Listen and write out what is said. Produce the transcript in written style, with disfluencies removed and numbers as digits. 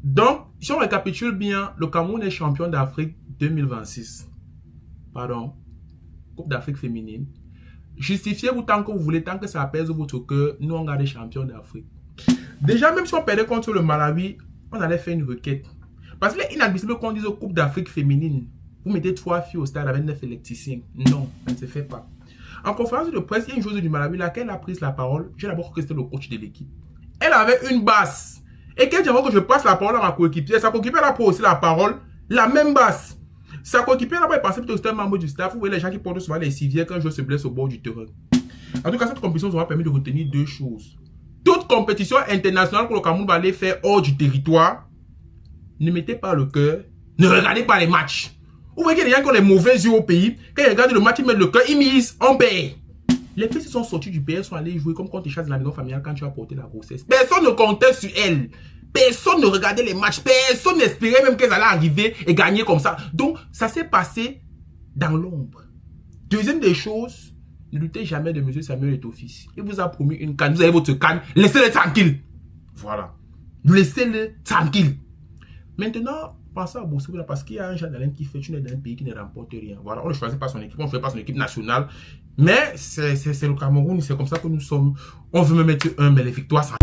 Donc, si on récapitule bien, le Cameroun est champion d'Afrique 2026. Pardon. Coupe d'Afrique féminine. Justifiez-vous tant que vous voulez, tant que ça apaise votre cœur, nous on garde les champions d'Afrique. Déjà, même si on perdait contre le Malawi, on allait faire une requête. Parce qu'il est inadmissible qu'on dise Coupe d'Afrique féminine. Vous mettez 3 filles au stade avec 9 électriciens. Non, ça ne se fait pas. En conférence de presse, il y a une joueuse du Malawi laquelle a pris la parole. J'ai d'abord cru que c'était le coach de l'équipe. Elle avait une basse. Et quand j'aimerais que je passe la parole à ma coéquipière, sa coéquipière a pris aussi la parole, la même basse. Sa coéquipière n'a pas pensé que c'était un membre du staff. Vous voyez les gens qui portent souvent les civières quand un joueur se blesse au bord du terrain. En tout cas, cette compétition nous aura permis de retenir 2 choses. Toute compétition internationale que le Cameroun va aller faire hors du territoire, ne mettez pas le cœur, ne regardez pas les matchs. Vous voyez qu'il y a des gens qui ont les mauvais yeux au pays. Quand ils regardent le match, ils mettent le cœur, ils misent, on perd. Les filles se sont sorties du pays, sont allées jouer comme quand tu chasses de la maison familiale quand tu as porté la grossesse. Personne ne comptait sur elles. Personne ne regardait les matchs. Personne n'espérait même qu'elles allaient arriver et gagner comme ça. Donc, ça s'est passé dans l'ombre. Deuxième des choses, ne doutez jamais de M. Samuel Eto'o-Fils. Il vous a promis une canne. Vous avez votre canne. Laissez-le tranquille. Voilà. Laissez-le tranquille. Maintenant, pensez à Boussoula parce qu'il y a un Jean Alain qui fait une dans un pays qui ne remporte rien. Voilà, on ne choisit pas son équipe, on ne choisit pas son équipe nationale. Mais c'est le Cameroun, c'est comme ça que nous sommes. On veut me mettre un, mais les victoires, ça...